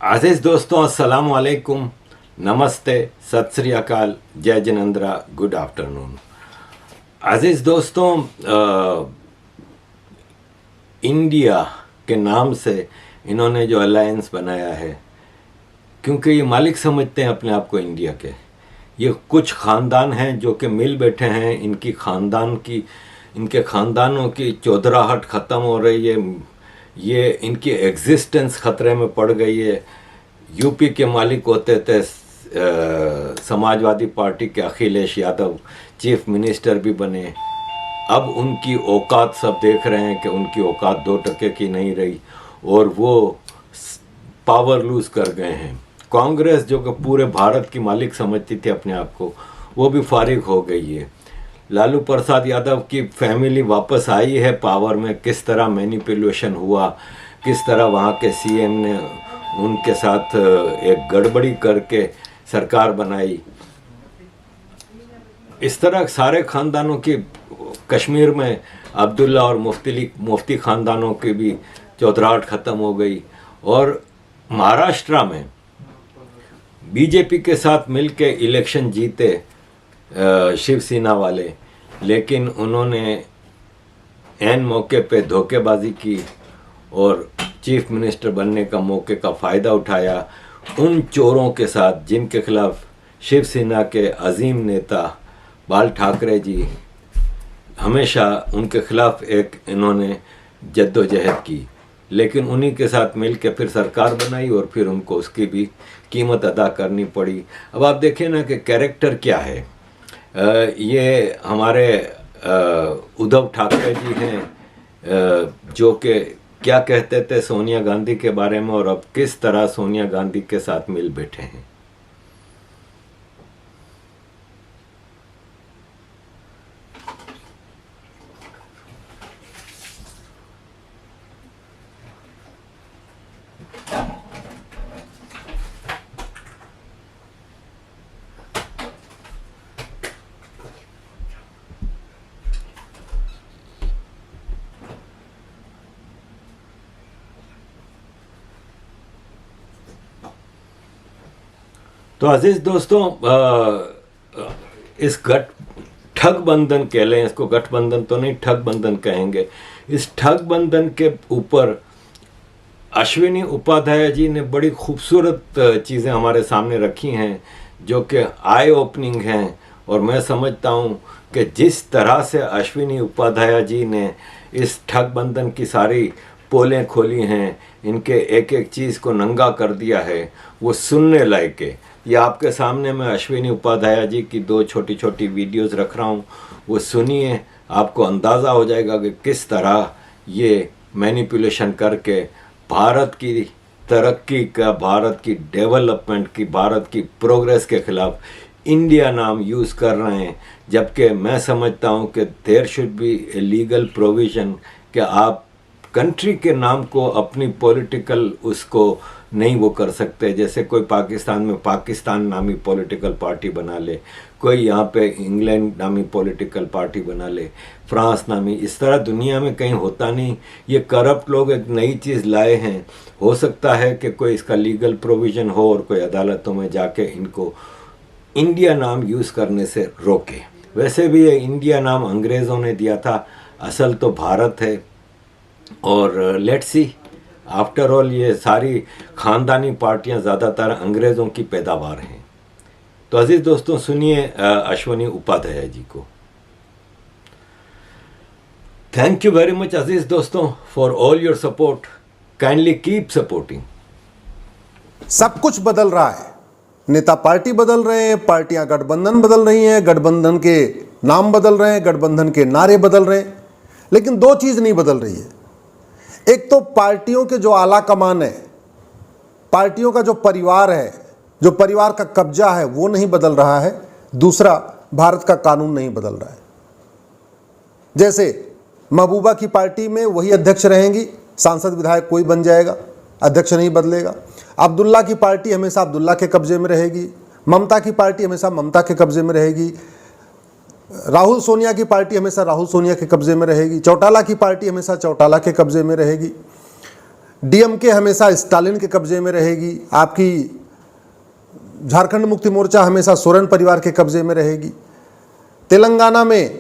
अजीज़ दोस्तों, अस्सलाम वालेकुम, नमस्ते, सत श्री अकाल, जय जिनेंद्रा, गुड आफ्टरनून। अजीज़ दोस्तों, इंडिया के नाम से इन्होंने जो अलायंस बनाया है, क्योंकि ये मालिक समझते हैं अपने आप को इंडिया के। ये कुछ ख़ानदान हैं जो कि मिल बैठे हैं, इनके ख़ानदानों की चौधराहट ख़त्म हो रही है, ये इनकी एग्जिस्टेंस ख़तरे में पड़ गई है। यूपी के मालिक होते थे समाजवादी पार्टी के अखिलेश यादव, चीफ मिनिस्टर भी बने। अब उनकी औकात सब देख रहे हैं कि उनकी औकात 2% की नहीं रही और वो पावर लूज़ कर गए हैं। कांग्रेस जो कि पूरे भारत की मालिक समझती थी अपने आप को, वो भी फारिग हो गई है। लालू प्रसाद यादव की फैमिली वापस आई है पावर में। किस तरह मैनिपुलेशन हुआ, किस तरह वहाँ के सीएम ने उनके साथ एक गड़बड़ी करके सरकार बनाई। इस तरह सारे ख़ानदानों की, कश्मीर में अब्दुल्ला और मुफ्ती ख़ानदानों की भी चौधराहट ख़त्म हो गई। और महाराष्ट्र में बीजेपी के साथ मिलके इलेक्शन जीते शिवसेना वाले, लेकिन उन्होंने ऐन मौके पे धोखेबाजी की और चीफ मिनिस्टर बनने का मौके का फ़ायदा उठाया उन चोरों के साथ जिनके खिलाफ शिवसेना के अजीम नेता बाल ठाकरे जी हमेशा उनके खिलाफ एक इन्होंने जद्दोजहद की, लेकिन उन्हीं के साथ मिल के फिर सरकार बनाई और फिर उनको उसकी भी कीमत अदा करनी पड़ी। अब आप देखें ना कि कैरेक्टर क्या है। ये हमारे उद्धव ठाकरे जी हैं, जो कि क्या कहते थे सोनिया गांधी के बारे में और अब किस तरह सोनिया गांधी के साथ मिल बैठे हैं। तो अजीज़ दोस्तों, इस ठगबंधन कह लें इसको, गठबंधन तो नहीं, ठगबंधन कहेंगे। इस ठगबंधन के ऊपर अश्विनी उपाध्याय जी ने बड़ी खूबसूरत चीज़ें हमारे सामने रखी हैं जो कि आई ओपनिंग हैं। और मैं समझता हूँ कि जिस तरह से अश्विनी उपाध्याय जी ने इस ठगबंधन की सारी पोलें खोली हैं, इनके एक एक चीज़ को नंगा कर दिया है, वो सुनने लायक है। ये आपके सामने मैं अश्विनी उपाध्याय जी की 2 छोटी छोटी वीडियोस रख रहा हूँ, वो सुनिए, आपको अंदाज़ा हो जाएगा कि किस तरह ये मैनिपुलेशन करके भारत की तरक्की का, भारत की डेवलपमेंट की, भारत की प्रोग्रेस के ख़िलाफ़ इंडिया नाम यूज़ कर रहे हैं। जबकि मैं समझता हूँ कि there should be a legal provision कि आप कंट्री के नाम को अपनी पॉलिटिकल उसको नहीं वो कर सकते। जैसे कोई पाकिस्तान में पाकिस्तान नामी पॉलिटिकल पार्टी बना ले, कोई यहाँ पे इंग्लैंड नामी पॉलिटिकल पार्टी बना ले, फ्रांस नामी, इस तरह दुनिया में कहीं होता नहीं। ये करप्ट लोग एक नई चीज़ लाए हैं। हो सकता है कि कोई इसका लीगल प्रोविज़न हो और कोई अदालतों में जाके इनको इंडिया नाम यूज़ करने से रोके। वैसे भी ये इंडिया नाम अंग्रेज़ों ने दिया था, असल तो भारत है। और लेट्स सी, आफ्टर ऑल ये सारी ख़ानदानी पार्टियां ज़्यादातर अंग्रेज़ों की पैदावार हैं। तो अजीज़ दोस्तों, सुनिए अश्विनी उपाध्याय जी को। थैंक यू वेरी मच अजीज़ दोस्तों for all your support. Kindly keep supporting. सब कुछ बदल रहा है, नेता पार्टी बदल रहे हैं, पार्टियां गठबंधन बदल रही हैं, गठबंधन के नाम बदल रहे हैं, गठबंधन के नारे बदल रहे हैं, लेकिन 2 चीज़ नहीं बदल रही है। एक तो पार्टियों के जो आला कमान है, पार्टियों का जो परिवार है, जो परिवार का कब्जा है, वो नहीं बदल रहा है। दूसरा, भारत का कानून नहीं बदल रहा है। जैसे महबूबा की पार्टी में वही अध्यक्ष रहेंगी, सांसद विधायक कोई बन जाएगा, अध्यक्ष नहीं बदलेगा। अब्दुल्ला की पार्टी हमेशा अब्दुल्ला के कब्जे में रहेगी, ममता की पार्टी हमेशा ममता के कब्जे में रहेगी, राहुल सोनिया की पार्टी हमेशा राहुल सोनिया के कब्जे में रहेगी, चौटाला की पार्टी हमेशा चौटाला के कब्जे में रहेगी। डीएमके हमेशा स्टालिन के कब्जे में रहेगी, आपकी झारखंड मुक्ति मोर्चा हमेशा सोरेन परिवार के कब्जे में रहेगी। तेलंगाना में,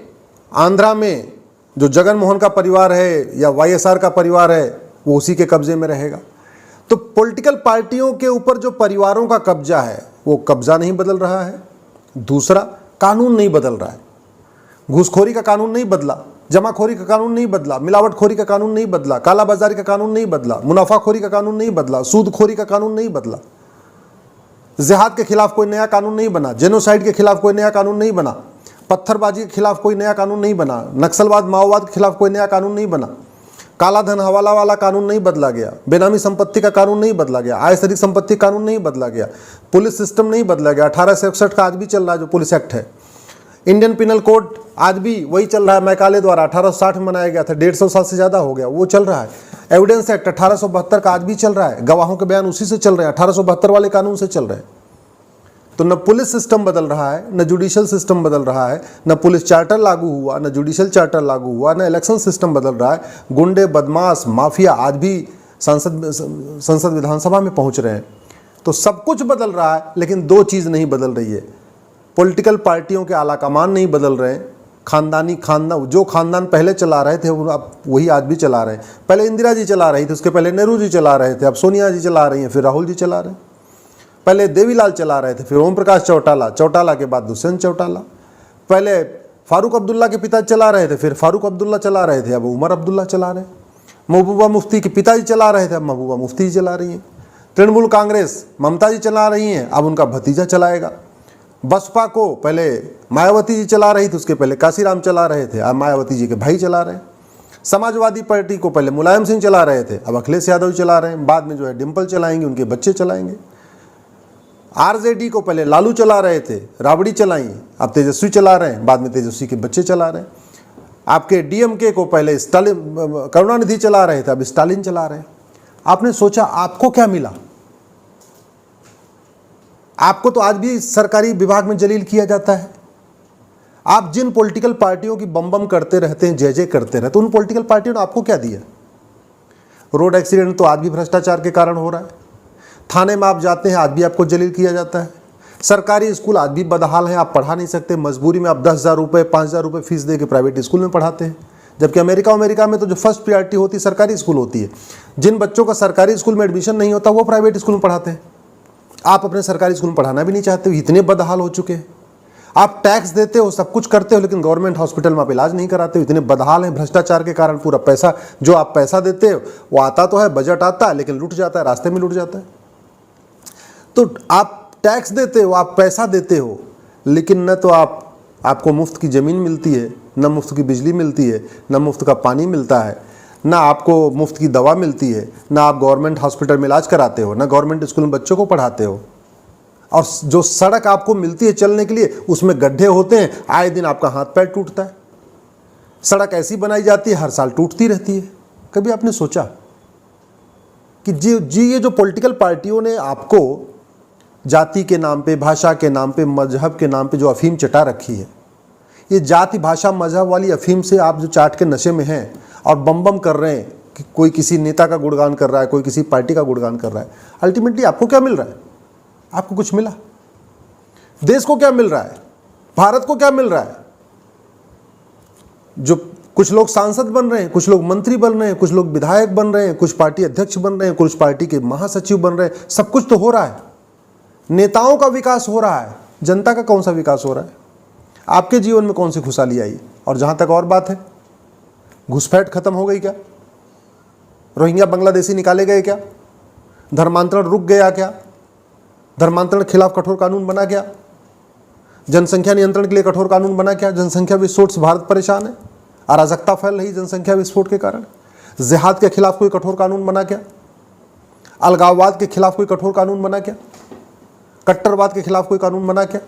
आंध्रा में जो जगन मोहन का परिवार है या वाईएसआर का परिवार है वो उसी के कब्जे में रहेगा। तो पॉलिटिकल पार्टियों के ऊपर जो परिवारों का कब्जा है वो कब्जा नहीं बदल रहा है। दूसरा, कानून नहीं बदल रहा है। घूसखोरी का कानून नहीं बदला, जमाखोरी का कानून नहीं बदला, मिलावटखोरी का कानून नहीं बदला, कालाबाजारी का कानून नहीं बदला, मुनाफाखोरी का कानून नहीं बदला, सूदखोरी का कानून नहीं बदला, जिहाद के खिलाफ कोई नया कानून नहीं बना, जेनोसाइड के खिलाफ कोई नया कानून नहीं बना, पत्थरबाजी के खिलाफ कोई नया कानून नहीं बना, नक्सलवाद माओवाद के खिलाफ कोई नया कानून नहीं बना, काला धन हवाला वाला कानून नहीं बदला गया, बेनामी संपत्ति का कानून नहीं बदला गया, आय से अधिक संपत्ति कानून नहीं बदला गया, पुलिस सिस्टम नहीं बदला गया। 1861 का आज भी चल रहा है जो पुलिस एक्ट है। इंडियन पिनल कोड आज भी वही चल रहा है, मैकाले द्वारा 1860 में बनाया गया था, 150 साल से ज़्यादा हो गया, वो चल रहा है। एविडेंस एक्ट 1872 का आज भी चल रहा है, गवाहों के बयान उसी से चल रहे हैं, 1872 वाले कानून से चल रहे हैं। तो न पुलिस सिस्टम बदल रहा है, न जुडिशियल सिस्टम बदल रहा है, न पुलिस चार्टर लागू हुआ, न जुडिशियल चार्टर लागू हुआ, न इलेक्शन सिस्टम बदल रहा है। गुंडे, बदमाश, माफिया आज भी संसद विधानसभा में पहुंच रहे हैं। तो सब कुछ बदल रहा है, लेकिन दो चीज़ नहीं बदल रही है। पॉलिटिकल पार्टियों के आलाकमान नहीं बदल रहे हैं। खानदान जो खानदान पहले चला रहे थे अब वही आज भी चला रहे हैं। पहले इंदिरा जी चला रही थी, उसके पहले नेहरू जी चला रहे थे, अब सोनिया जी चला रही हैं, फिर राहुल जी चला रहे हैं। पहले देवीलाल चला रहे थे, फिर ओम प्रकाश चौटाला, चौटाला के बाद दुष्यंत चौटाला। पहले फारूक अब्दुल्ला के पिता चला रहे थे, फिर फारूक अब्दुल्ला चला रहे थे, अब उमर अब्दुल्ला चला रहे हैं। महबूबा मुफ्ती के पिताजी चला रहे थे, अब महबूबा मुफ्ती जी चला रही हैं। तृणमूल कांग्रेस ममता जी चला रही हैं, अब उनका भतीजा चलाएगा। बसपा को पहले मायावती जी चला रही थी, उसके पहले काशीराम चला रहे थे, अब मायावती जी के भाई चला रहे हैं। समाजवादी पार्टी को पहले मुलायम सिंह चला रहे थे, अब अखिलेश यादव चला रहे हैं। बाद में जो है डिम्पल चलाएंगे, उनके बच्चे चलाएंगे। आरजेडी को पहले लालू चला रहे थे, राबड़ी चलाई, अब तेजस्वी चला रहे हैं, बाद में तेजस्वी के बच्चे चला रहे हैं। आपके डीएमके को पहले स्टालिन, करुणानिधि चला रहे थे, अब स्टालिन चला रहे हैं। आपने सोचा आपको क्या मिला? आपको तो आज भी सरकारी विभाग में जलील किया जाता है। आप जिन पॉलिटिकल पार्टियों की बम बम करते रहते हैं, जय जय करते रहते हैं, उन पॉलिटिकल पार्टियों ने आपको क्या दिया? रोड एक्सीडेंट तो आज भी भ्रष्टाचार के कारण हो रहा है। थाने में आप जाते हैं, आज भी आपको जलील किया जाता है। सरकारी स्कूल आज भी बदहाल है, आप पढ़ा नहीं सकते। मजबूरी में आप 10,000 रुपये, 5,000 रुपये फीस दे के प्राइवेट स्कूल में पढ़ाते हैं, जबकि अमेरिका में तो जो फर्स्ट प्रायोरिटी होती है सरकारी स्कूल होती है। जिन बच्चों का सरकारी स्कूल में एडमिशन नहीं होता वो प्राइवेट स्कूल में पढ़ाते हैं। आप अपने सरकारी स्कूल में पढ़ाना भी नहीं चाहते हो, इतने बदहाल हो चुके हैं। आप टैक्स देते हो, सब कुछ करते हो, लेकिन गवर्नमेंट हॉस्पिटल में आप इलाज नहीं कराते हो, इतने बदहाल हैं। भ्रष्टाचार के कारण पूरा पैसा जो आप पैसा देते हो वो आता तो है, बजट आता है, लेकिन लुट जाता है, रास्ते में लुट जाता है। तो आप टैक्स देते हो, आप पैसा देते हो, लेकिन न तो आपको मुफ्त की ज़मीन मिलती है, न मुफ्त की बिजली मिलती है, न मुफ्त का पानी मिलता है, ना आपको मुफ्त की दवा मिलती है, ना आप गवर्नमेंट हॉस्पिटल में इलाज कराते हो, ना गवर्नमेंट स्कूल में बच्चों को पढ़ाते हो। और जो सड़क आपको मिलती है चलने के लिए, उसमें गड्ढे होते हैं, आए दिन आपका हाथ पैर टूटता है। सड़क ऐसी बनाई जाती है, हर साल टूटती रहती है। कभी आपने सोचा कि ये जो पॉलिटिकल पार्टियों ने आपको जाति के नाम पे, भाषा के नाम पे, मजहब के नाम पे जो अफीम चटा रखी है, ये जाति, भाषा, मजहब वाली अफीम से आप जो चाट के नशे में हैं और बम बम कर रहे हैं कि कोई किसी नेता का गुणगान कर रहा है, कोई किसी पार्टी का गुणगान कर रहा है, अल्टीमेटली आपको क्या मिल रहा है? आपको कुछ मिला? देश को क्या मिल रहा है? भारत को क्या मिल रहा है? जो कुछ लोग सांसद बन रहे हैं, कुछ लोग मंत्री बन रहे हैं, कुछ लोग विधायक बन रहे हैं, कुछ पार्टी अध्यक्ष बन रहे हैं, कुछ पार्टी के महासचिव बन रहे हैं, सब कुछ तो हो रहा है। नेताओं का विकास हो रहा है, जनता का कौन सा विकास हो रहा है? आपके जीवन में कौन सी खुशहाली आई? और जहां तक और बात है, घुसपैठ खत्म हो गई क्या? रोहिंग्या बांग्लादेशी निकाले गए क्या? धर्मांतरण रुक गया क्या? धर्मांतरण के खिलाफ कठोर कानून बना क्या? जनसंख्या नियंत्रण के लिए कठोर कानून बना क्या? जनसंख्या विस्फोट से भारत परेशान है, अराजकता फैल रही जनसंख्या विस्फोट के कारण। जिहाद के खिलाफ कोई कठोर कानून बना क्या? अलगाववाद के खिलाफ कोई कठोर कानून बना क्या? कट्टरवाद के खिलाफ कोई कानून बना क्या?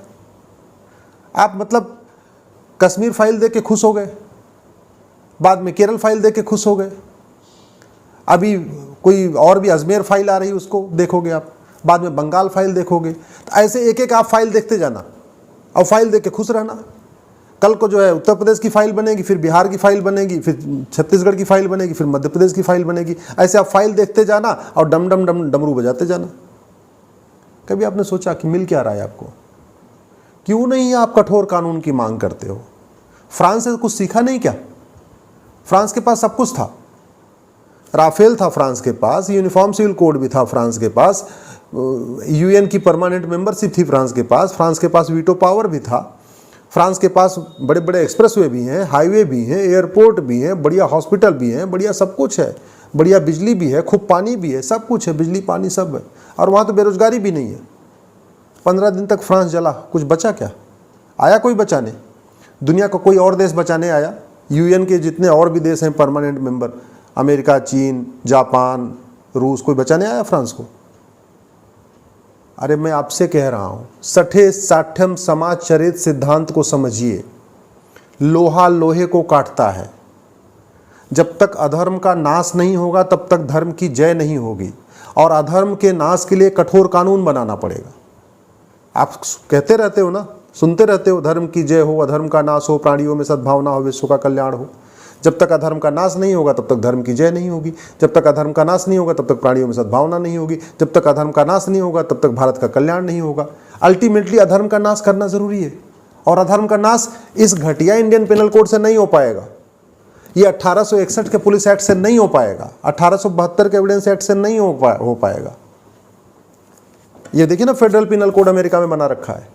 आप मतलब कश्मीर फाइल देख के खुश हो गए, बाद में केरल फाइल देख के खुश हो गए, अभी कोई और भी अजमेर फाइल आ रही उसको देखोगे आप, बाद में बंगाल फाइल देखोगे। तो ऐसे एक एक आप फाइल देखते जाना और फाइल देख के खुश रहना। कल को जो है उत्तर प्रदेश की फाइल बनेगी, फिर बिहार की फाइल बनेगी, फिर छत्तीसगढ़ की फाइल बनेगी, फिर मध्य प्रदेश की फाइल बनेगी। ऐसे आप फाइल देखते जाना और डम डम डम डमरू बजाते जाना। कभी आपने सोचा कि मिल क्या रहा है आपको? क्यों नहीं आप कठोर कानून की मांग करते हो? फ्रांस से कुछ सीखा नहीं क्या? फ्रांस के पास सब कुछ था, राफेल था फ्रांस के पास, यूनिफॉर्म सिविल कोड भी था फ्रांस के पास, यूएन की परमानेंट मेंबरशिप थी फ्रांस के पास वीटो पावर भी था, फ्रांस के पास बड़े बड़े एक्सप्रेसवे भी हैं, हाईवे भी हैं, एयरपोर्ट भी हैं, बढ़िया हॉस्पिटल भी हैं, बढ़िया सब कुछ है, बढ़िया बिजली भी है, खूब पानी भी है, सब कुछ है, बिजली पानी सब है। और वहाँ तो बेरोजगारी भी नहीं है। 15 दिन तक फ्रांस जला, कुछ बचा क्या? आया कोई बचाने? दुनिया का कोई और देश बचाने आया? यूएन के जितने और भी देश हैं परमानेंट मेंबर, अमेरिका, चीन, जापान, रूस, कोई बचाने आया फ्रांस को? अरे मैं आपसे कह रहा हूं, सठे साठ्यम समाचरित सिद्धांत को समझिए। लोहा लोहे को काटता है। जब तक अधर्म का नाश नहीं होगा तब तक धर्म की जय नहीं होगी, और अधर्म के नाश के लिए कठोर कानून बनाना पड़ेगा। आप कहते रहते हो ना, सुनते रहते हो, धर्म की जय हो, अधर्म का नाश हो, प्राणियों में सद्भावना हो, विश्व का कल्याण हो। जब तक अधर्म का नाश नहीं होगा तब तक धर्म की जय नहीं होगी। जब तक अधर्म का नाश नहीं होगा तब तक प्राणियों में सद्भावना नहीं होगी। जब तक अधर्म का नाश नहीं होगा तब तक भारत का कल्याण नहीं होगा। अल्टीमेटली अधर्म का नाश करना जरूरी है, और अधर्म का नाश इस घटिया इंडियन पेनल कोड से नहीं हो पाएगा। ये 1861 के पुलिस एक्ट से नहीं हो पाएगा, 1872 के एविडेंस एक्ट से नहीं हो पाएगा। ये देखिए ना, फेडरल पिनल कोड अमेरिका में बना रखा है।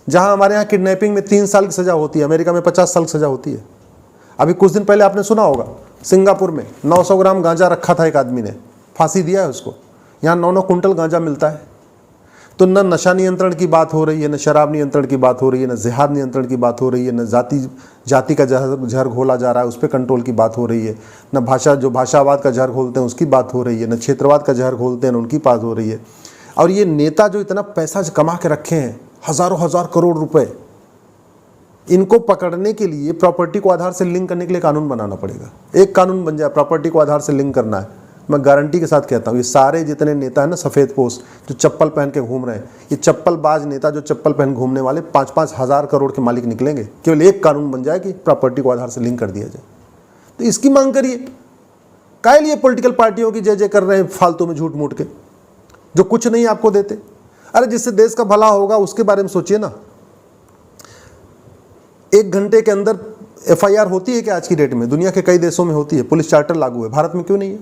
जहां हमारे यहाँ किडनैपिंग में 3 साल की सजा होती है, अमेरिका में 50 साल की सजा होती है। अभी कुछ दिन पहले आपने सुना होगा, सिंगापुर में 900 ग्राम गांजा रखा था एक आदमी ने, फांसी दिया है उसको। यहाँ 9-9 कुंटल गांजा मिलता है। तो न नशा नियंत्रण की बात हो रही है, न शराब नियंत्रण की बात हो रही है, न जिहाद नियंत्रण की बात हो रही है, न जाति का जहर घोला जा रहा है उस पर कंट्रोल की बात हो रही है, न भाषावाद का जहर घोलते हैं उसकी बात हो रही है, न क्षेत्रवाद का जहर घोलते हैं उनकी बात हो रही है। और ये नेता जो इतना पैसा कमा के रखे हैं, हजारों हजार करोड़ रुपए, इनको पकड़ने के लिए प्रॉपर्टी को आधार से लिंक करने के लिए कानून बनाना पड़ेगा। एक कानून बन जाए, प्रॉपर्टी को आधार से लिंक करना है। मैं गारंटी के साथ कहता हूँ, ये सारे जितने नेता हैं ना सफ़ेद पोश जो चप्पल पहन के घूम रहे हैं, ये चप्पलबाज नेता जो चप्पल पहन घूमने वाले 5-5 हज़ार करोड़ के मालिक निकलेंगे। केवल एक कानून बन जाए कि प्रॉपर्टी को आधार से लिंक कर दिया जाए। तो इसकी मांग करिए। काहे लिए पॉलिटिकल पार्टियों की जय जय कर रहे हैं फालतू में झूठ मूठ के, जो कुछ नहीं आपको देते? अरे जिससे देश का भला होगा उसके बारे में सोचिए ना। 1 घंटे के अंदर FIR होती है क्या आज की डेट में? दुनिया के कई देशों में होती है, पुलिस चार्टर लागू है, भारत में क्यों नहीं है?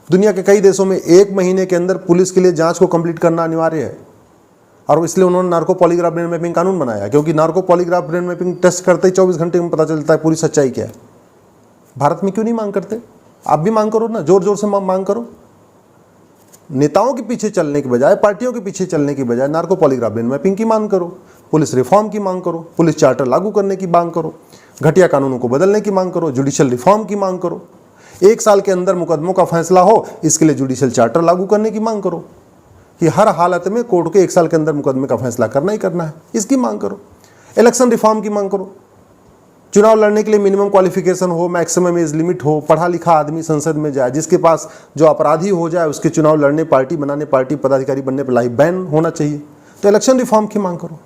दुनिया के कई देशों में 1 महीने के अंदर पुलिस के लिए जांच को कंप्लीट करना अनिवार्य है, और इसलिए उन्होंने नार्को पॉलीग्राफ ब्रेन मैपिंग कानून बनाया, क्योंकि narco polygraph brain mapping test करते ही 24 घंटे में पता चलता है पूरी सच्चाई क्या है। भारत में क्यों नहीं मांग करते? आप भी मांग करो ना, जोर जोर से मांग करो। नेताओं के पीछे चलने के बजाय, पार्टियों के पीछे चलने की बजाय नार्को पॉलीग्राफ ब्रेन मैपिंग की मांग करो, पुलिस रिफॉर्म की मांग करो, पुलिस चार्टर लागू करने की मांग करो, घटिया कानूनों को बदलने की मांग करो, जुडिशियल रिफॉर्म की मांग करो, 1 साल के अंदर मुकदमों का फैसला हो इसके लिए जुडिशियल चार्टर लागू करने की मांग करो, कि हर हालत में कोर्ट को 1 साल के अंदर मुकदमे का फैसला करना ही करना है, इसकी मांग करो। इलेक्शन रिफॉर्म की मांग करो, चुनाव लड़ने के लिए मिनिमम क्वालिफिकेशन हो, मैक्सिमम एज लिमिट हो, पढ़ा लिखा आदमी संसद में जाए, जिसके पास जो अपराधी हो जाए उसके चुनाव लड़ने, पार्टी बनाने, पार्टी पदाधिकारी बनने पर लाइफ बैन होना चाहिए। तो इलेक्शन रिफॉर्म की मांग करो,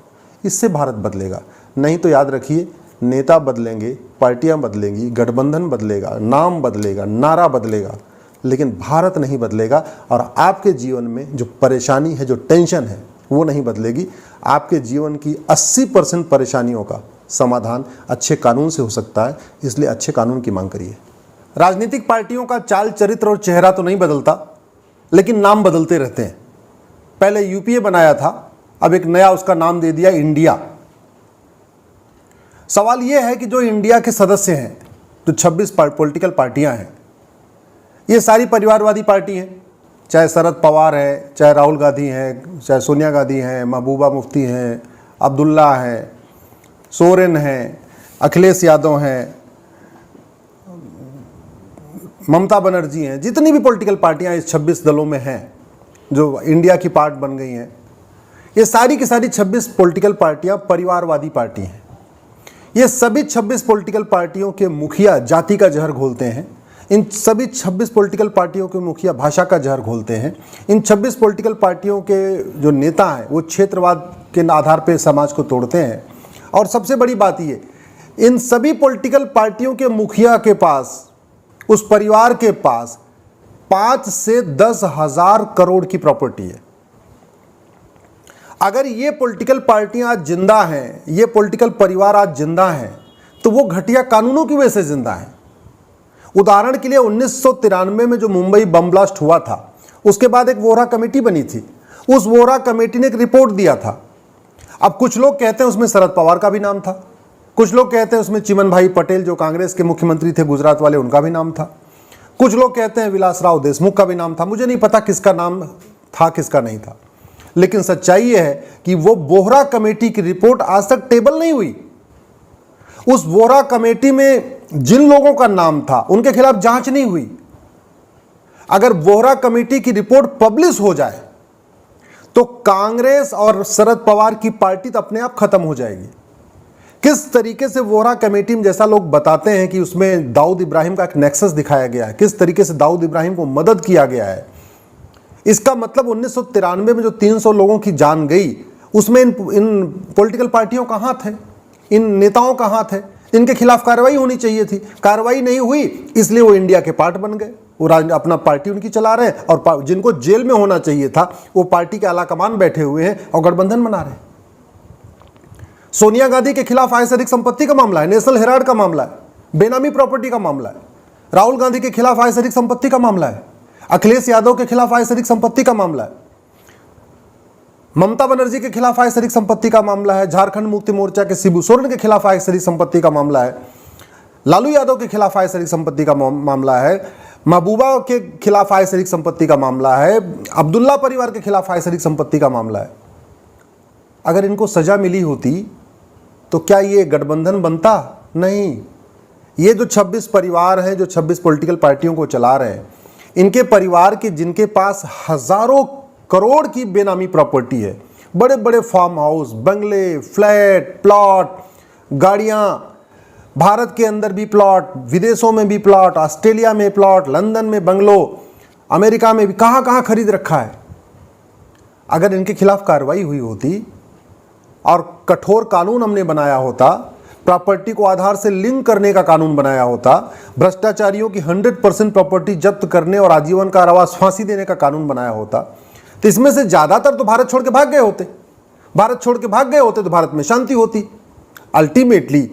इससे भारत बदलेगा। नहीं तो याद रखिए, नेता बदलेंगे, पार्टियां बदलेंगी, गठबंधन बदलेगा, नाम बदलेगा, नारा बदलेगा, लेकिन भारत नहीं बदलेगा। और आपके जीवन में जो परेशानी है, जो टेंशन है, वो नहीं बदलेगी। आपके जीवन की 80% परेशानियों का समाधान अच्छे कानून से हो सकता है, इसलिए अच्छे कानून की मांग करिए। राजनीतिक पार्टियों का चाल चरित्र और चेहरा तो नहीं बदलता, लेकिन नाम बदलते रहते हैं। पहले यूपीए बनाया था, अब एक नया उसका नाम दे दिया इंडिया। सवाल यह है कि जो इंडिया के सदस्य हैं, जो 26 पॉलिटिकल पार्टियां हैं, ये सारी परिवारवादी पार्टी हैं। चाहे शरद पवार है, चाहे राहुल गांधी हैं, चाहे सोनिया गांधी हैं, महबूबा मुफ्ती हैं, अब्दुल्ला हैं, सोरेन हैं, अखिलेश यादव हैं, ममता बनर्जी हैं, जितनी भी पॉलिटिकल पार्टियां इस 26 दलों में हैं जो इंडिया की पार्ट बन गई हैं, ये सारी की सारी 26 पॉलिटिकल पार्टियां परिवारवादी पार्टी हैं। ये सभी 26 पॉलिटिकल पार्टियों के मुखिया जाति का जहर घोलते हैं। इन सभी 26 पॉलिटिकल पार्टियों के मुखिया भाषा का जहर घोलते हैं। इन 26 पॉलिटिकल पार्टियों के जो नेता हैं वो क्षेत्रवाद के आधार पर समाज को तोड़ते हैं। और सबसे बड़ी बात ये इन सभी पॉलिटिकल पार्टियों के मुखिया के पास, उस परिवार के पास 5 से 10 हजार करोड़ की प्रॉपर्टी है। अगर ये पॉलिटिकल पार्टियां आज जिंदा हैं, ये पॉलिटिकल परिवार आज जिंदा हैं, तो वो घटिया कानूनों की वजह से जिंदा हैं। उदाहरण के लिए 1993 में जो मुंबई बम ब्लास्ट हुआ था, उसके बाद एक वोहरा कमेटी बनी थी। उस वोहरा कमेटी ने एक रिपोर्ट दिया था। अब कुछ लोग कहते हैं उसमें शरद पवार का भी नाम था, कुछ लोग कहते हैं उसमें चिमन भाई पटेल जो कांग्रेस के मुख्यमंत्री थे गुजरात वाले, उनका भी नाम था, कुछ लोग कहते हैं विलासराव देशमुख का भी नाम था। मुझे नहीं पता किसका नाम था किसका नहीं था, लेकिन सच्चाई यह है कि वो वोहरा कमेटी की रिपोर्ट आज तक टेबल नहीं हुई। उस वोहरा कमेटी में जिन लोगों का नाम था उनके खिलाफ जांच नहीं हुई। अगर वोहरा कमेटी की रिपोर्ट पब्लिश हो जाए तो कांग्रेस और शरद पवार की पार्टी तो अपने आप खत्म हो जाएगी। किस तरीके से वोहरा कमेटी में, जैसा लोग बताते हैं कि उसमें दाऊद इब्राहिम का एक नेक्सस दिखाया गया है, किस तरीके से दाऊद इब्राहिम को मदद किया गया है, इसका मतलब 1993 में जो 300 लोगों की जान गई, उसमें इन पॉलिटिकल पार्टियों का हाथ है, इन नेताओं का हाथ है। इनके खिलाफ कार्रवाई होनी चाहिए थी, कार्रवाई नहीं हुई, इसलिए वो इंडिया के पार्ट बन गए। वो अपना पार्टी उनकी चला रहे हैं, और जिनको जेल में होना चाहिए था वो पार्टी के आलाकमान बैठे हुए हैं और गठबंधन बना रहे हैं। सोनिया गांधी के खिलाफ आयसरिक संपत्ति का मामला है, नेशनल हेराल्ड का मामला है, बेनामी प्रॉपर्टी का मामला है। राहुल गांधी के खिलाफ आयसरिक संपत्ति का मामला है, अखिलेश यादव के खिलाफ आयसरिक संपत्ति का मामला है, ममता बनर्जी के खिलाफ आयसरिक संपत्ति का मामला है, झारखंड मुक्ति मोर्चा के शिबू सोरेन के खिलाफ आयसरिक संपत्ति का मामला है, लालू यादव के खिलाफ आयसरिक संपत्ति का मामला है, महबूबा के खिलाफ आयसरिक संपत्ति का मामला है, अब्दुल्ला परिवार के खिलाफ आयसरिक संपत्ति का मामला है। अगर इनको सजा मिली होती तो क्या ये गठबंधन बनता? नहीं। ये जो 26 परिवार हैं, जो 26 पॉलिटिकल पार्टियों को चला रहे हैं, इनके परिवार के जिनके पास हजारों करोड़ की बेनामी प्रॉपर्टी है, बड़े बड़े फार्म हाउस, बंगले, फ्लैट, प्लॉट, गाड़ियां, भारत के अंदर भी प्लॉट, विदेशों में भी प्लॉट, ऑस्ट्रेलिया में प्लॉट, लंदन में बंगलो, अमेरिका में भी कहां कहां खरीद रखा है। अगर इनके खिलाफ कार्रवाई हुई होती और कठोर कानून हमने बनाया होता, प्रॉपर्टी को आधार से लिंक करने का कानून बनाया होता, भ्रष्टाचारियों की 100% प्रॉपर्टी जब्त करने और आजीवन कारावास फांसी देने का कानून बनाया होता, तो इसमें से ज्यादातर तो भारत छोड़ के भाग गए होते। भारत छोड़ के भाग गए होते तो भारत में शांति होती। अल्टीमेटली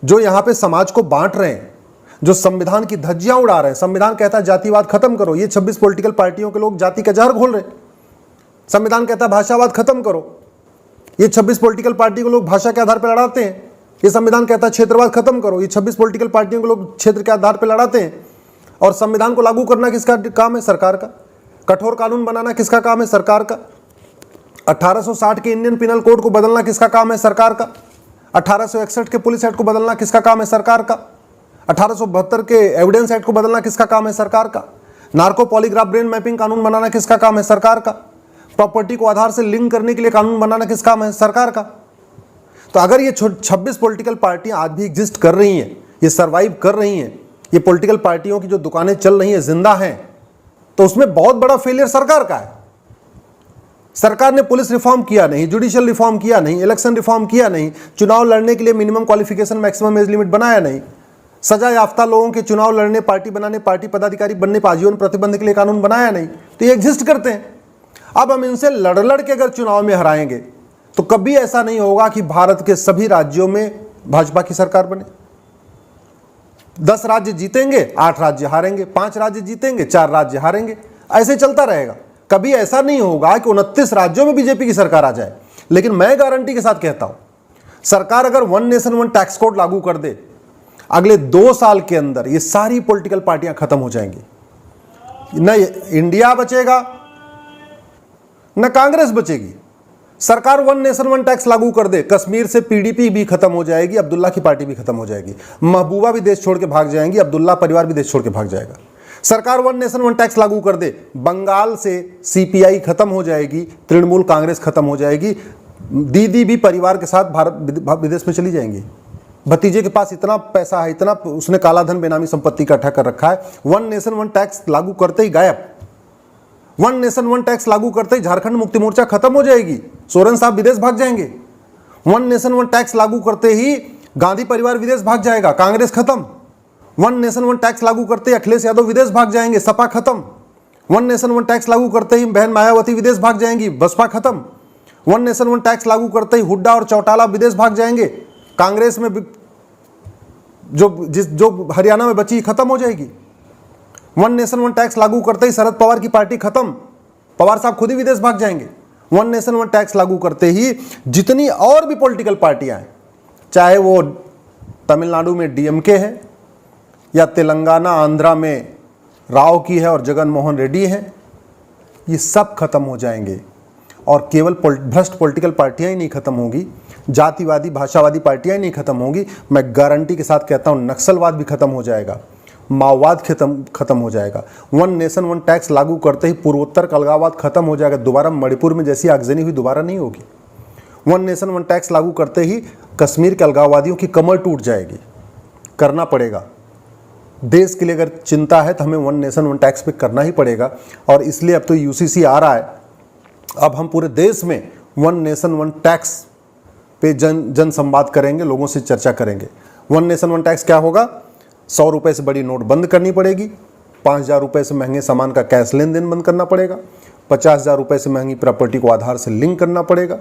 जो यहां पे समाज को बांट रहे हैं, जो संविधान की धज्जियां उड़ा रहे हैं, संविधान कहता है जातिवाद खत्म करो, ये 26 पॉलिटिकल पार्टियों के लोग जाति का जहर घोल रहे हैं। संविधान कहता है भाषावाद खत्म करो, ये 26 पॉलिटिकल पार्टी को लोग भाषा के आधार पर लड़ाते हैं। ये संविधान कहता है क्षेत्रवाद खत्म करो, ये 26 पॉलिटिकल पार्टियों को लोग क्षेत्र के आधार पर लड़ाते हैं। और संविधान को लागू करना किसका काम है? सरकार का। कठोर कानून बनाना किसका काम है? सरकार का। 1860 के इंडियन पिनल कोड को बदलना किसका काम है? सरकार का। 1861 के पुलिस एक्ट को बदलना किसका काम है? सरकार का। 1872 के एविडेंस एक्ट को बदलना किसका काम है? सरकार का। नार्को पॉलीग्राफ ब्रेन मैपिंग कानून बनाना किसका काम है? सरकार का। प्रॉपर्टी को आधार से लिंक करने के लिए कानून बनाना किसका काम है? सरकार का। तो अगर ये 26 पॉलिटिकल पार्टियां आज भी एग्जिस्ट कर रही हैं, ये सर्वाइव कर रही हैं, ये पॉलिटिकल पार्टियों की जो दुकानें चल रही हैं जिंदा हैं, तो उसमें बहुत बड़ा फेलियर सरकार का है। सरकार ने पुलिस रिफॉर्म किया नहीं, जुडिशियल रिफॉर्म किया नहीं, इलेक्शन रिफॉर्म किया नहीं, चुनाव लड़ने के लिए minimum qualification maximum age limit बनाया नहीं, सजा याफ्ता लोगों के चुनाव लड़ने, पार्टी बनाने, पार्टी पदाधिकारी बनने पर आजीवन प्रतिबंध के लिए कानून बनाया नहीं। तो ये एग्जिस्ट करते हैं। अब हम इनसे लड़ के अगर चुनाव में हराएंगे तो कभी ऐसा नहीं होगा कि भारत के सभी राज्यों में भाजपा की सरकार बने। 10 राज्य जीतेंगे, 8 राज्य हारेंगे, 5 राज्य जीतेंगे, 4 राज्य हारेंगे, ऐसे चलता रहेगा। कभी ऐसा नहीं होगा कि 29 राज्यों में बीजेपी की सरकार आ जाए। लेकिन मैं गारंटी के साथ कहता हूं, सरकार अगर one nation one tax code लागू कर दे, अगले 2 साल के अंदर ये सारी पॉलिटिकल पार्टियां खत्म हो जाएंगी। न इंडिया बचेगा, न कांग्रेस बचेगी। सरकार वन नेशन वन टैक्स लागू कर दे, कश्मीर से पीडीपी भी खत्म हो जाएगी, अब्दुल्ला की पार्टी भी खत्म हो जाएगी, महबूबा भी देश छोड़ के भाग जाएंगी, अब्दुल्ला परिवार भी देश छोड़ के भाग जाएगा। सरकार वन नेशन वन टैक्स लागू कर दे, बंगाल से सीपीआई खत्म हो जाएगी, तृणमूल कांग्रेस खत्म हो जाएगी, दीदी भी परिवार के साथ भारत विदेश में चली जाएंगी। भतीजे के पास इतना पैसा है, इतना उसने काला धन बेनामी संपत्ति इकट्ठा कर रखा है, वन नेशन वन टैक्स लागू करते ही गायब। वन नेशन वन टैक्स लागू करते ही झारखंड मुक्ति मोर्चा खत्म हो जाएगी, सोरेन साहब विदेश भाग जाएंगे। वन नेशन वन टैक्स लागू करते ही गांधी परिवार विदेश भाग जाएगा, कांग्रेस खत्म। वन नेशन वन टैक्स लागू करते ही अखिलेश यादव विदेश भाग जाएंगे, सपा खत्म। वन नेशन वन टैक्स लागू करते ही बहन मायावती विदेश भाग जाएंगी, बसपा खत्म। वन नेशन वन टैक्स लागू करते ही हुड्डा और चौटाला विदेश भाग जाएंगे, कांग्रेस में जो हरियाणा में बची खत्म हो जाएगी। वन नेशन वन टैक्स लागू करते ही शरद पवार की पार्टी खत्म, पवार साहब खुद ही विदेश भाग जाएंगे। वन नेशन वन टैक्स लागू करते ही जितनी और भी पॉलिटिकल पार्टियां हैं, चाहे वो तमिलनाडु में डीएमके है या तेलंगाना आंध्रा में राव की है और जगन मोहन रेड्डी है, ये सब खत्म हो जाएंगे। और केवल भ्रष्ट पॉलिटिकल पार्टियां ही नहीं खत्म होंगी, जातिवादी भाषावादी पार्टियां ही नहीं खत्म होंगी, मैं गारंटी के साथ कहता हूं नक्सलवाद भी खत्म हो जाएगा, माओवाद खत्म हो जाएगा। वन नेशन वन टैक्स लागू करते ही पूर्वोत्तर का अलगाववाद खत्म हो जाएगा, दोबारा मणिपुर में जैसी आगजनी हुई दोबारा नहीं होगी। वन नेशन वन टैक्स लागू करते ही कश्मीर के अलगाववादियों की कमर टूट जाएगी। करना पड़ेगा, देश के लिए अगर चिंता है तो हमें वन नेशन वन टैक्स पे करना ही पड़ेगा। और इसलिए अब तो यूसीसी आ रहा है, अब हम पूरे देश में वन नेशन वन टैक्स पे जन संवाद करेंगे, लोगों से चर्चा करेंगे। वन नेशन वन टैक्स क्या होगा? 100 रुपये से बड़ी नोट बंद करनी पड़ेगी, 5,000 रुपये से महंगे सामान का कैश लेन देन बंद करना पड़ेगा, 50,000 रुपये से महंगी प्रॉपर्टी को आधार से लिंक करना पड़ेगा,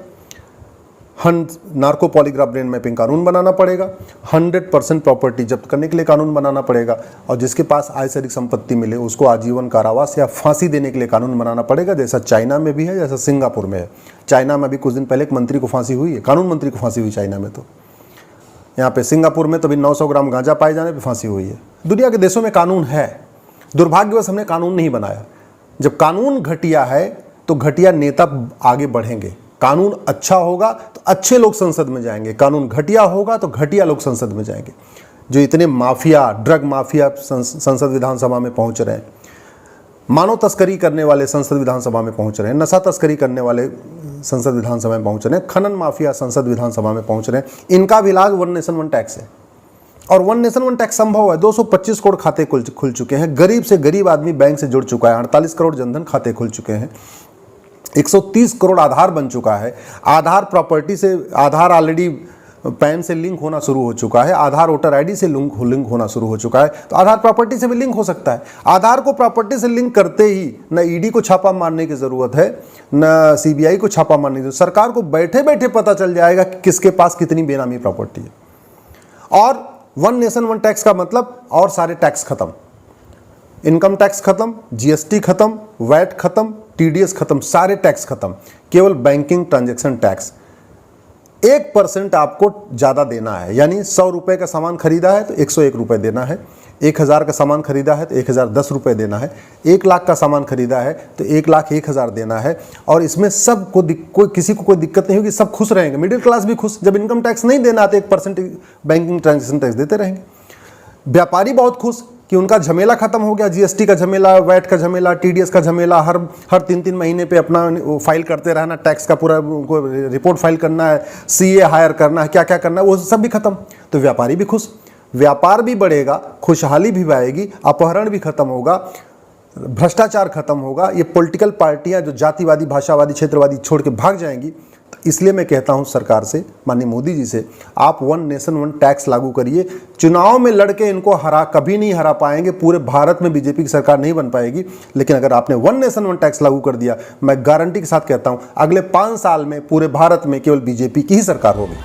नार्को पॉलीग्राफ ब्रेन मैपिंग कानून बनाना पड़ेगा, 100% प्रॉपर्टी जब्त करने के लिए कानून बनाना पड़ेगा, और जिसके पास आय से अधिक संपत्ति मिले उसको आजीवन कारावास या फांसी देने के लिए कानून बनाना पड़ेगा, जैसा चाइना में भी है, जैसा सिंगापुर में है। चाइना में अभी कुछ दिन पहले एक मंत्री को फांसी हुई है, कानून मंत्री को फांसी हुई चाइना में। तो यहाँ पे सिंगापुर में तो अभी 900 ग्राम गांजा पाए जाने पे फांसी हुई है। दुनिया के देशों में कानून है, दुर्भाग्यवश हमने कानून नहीं बनाया। जब कानून घटिया है तो घटिया नेता आगे बढ़ेंगे। कानून अच्छा होगा तो अच्छे लोग संसद में जाएंगे, कानून घटिया होगा तो घटिया लोग संसद में जाएंगे। जो इतने माफिया, ड्रग माफिया संसद विधानसभा में पहुंच रहे हैं, मानव तस्करी करने वाले संसद विधानसभा में पहुंच रहे हैं, नशा तस्करी करने वाले संसद विधानसभा में पहुंच रहे हैं, खनन माफिया संसद विधानसभा में पहुंच रहे हैं, इनका भी इलाज वन नेशन वन टैक्स है। और वन नेशन वन टैक्स संभव है। 225 करोड़ खाते खुल चुके हैं, गरीब से गरीब आदमी बैंक से जुड़ चुका है, 48 करोड़ जनधन खाते खुल चुके हैं, 130 करोड़ आधार बन चुका है। आधार प्रॉपर्टी से, आधार ऑलरेडी पैन से लिंक होना शुरू हो चुका है, आधार वोटर आईडी से लिंक होना शुरू हो चुका है, तो आधार प्रॉपर्टी से भी लिंक हो सकता है। आधार को प्रॉपर्टी से लिंक करते ही न ईडी को छापा मारने की जरूरत है, न सीबीआई को छापा मारने की जरूरत। सरकार को बैठे बैठे पता चल जाएगा कि किसके पास कितनी बेनामी प्रॉपर्टी है। और वन नेशन वन टैक्स का मतलब और सारे टैक्स खत्म, इनकम टैक्स खत्म, जीएसटी खत्म, वैट खत्म, टीडीएस खत्म, सारे टैक्स खत्म। केवल बैंकिंग ट्रांजैक्शन टैक्स 1% आपको ज़्यादा देना है, यानी 100 रुपये का सामान खरीदा है तो 101 रुपये देना है, 1000 का सामान खरीदा है तो 1010 रुपये देना है, 1 लाख का सामान खरीदा है तो 1,01,000 देना है। और इसमें सबको किसी को कोई दिक्कत नहीं होगी, सब खुश रहेंगे, मिडिल क्लास भी खुश। जब इनकम टैक्स नहीं देना तो 1% बैंकिंग ट्रांजैक्शन टैक्स देते रहेंगे। व्यापारी बहुत खुश कि उनका झमेला खत्म हो गया, जीएसटी का झमेला, वैट का झमेला, टीडीएस का झमेला, हर 3-3 महीने पे अपना फाइल करते रहना, टैक्स का पूरा उनको रिपोर्ट फाइल करना है, सीए हायर करना है, क्या क्या करना है, वो सब भी खत्म। तो व्यापारी भी खुश, व्यापार भी बढ़ेगा, खुशहाली भी आएगी, अपहरण भी खत्म होगा, भ्रष्टाचार खत्म होगा। ये पॉलिटिकल पार्टियां जो जातिवादी भाषावादी क्षेत्रवादी छोड़ के भाग जाएंगी। तो इसलिए मैं कहता हूं सरकार से, माननीय मोदी जी से, आप वन नेशन वन टैक्स लागू करिए। चुनाव में लड़के इनको कभी नहीं हरा पाएंगे, पूरे भारत में बीजेपी की सरकार नहीं बन पाएगी। लेकिन अगर आपने वन नेशन वन टैक्स लागू कर दिया, मैं गारंटी के साथ कहता हूं अगले 5 साल में पूरे भारत में केवल बीजेपी की ही सरकार होगी।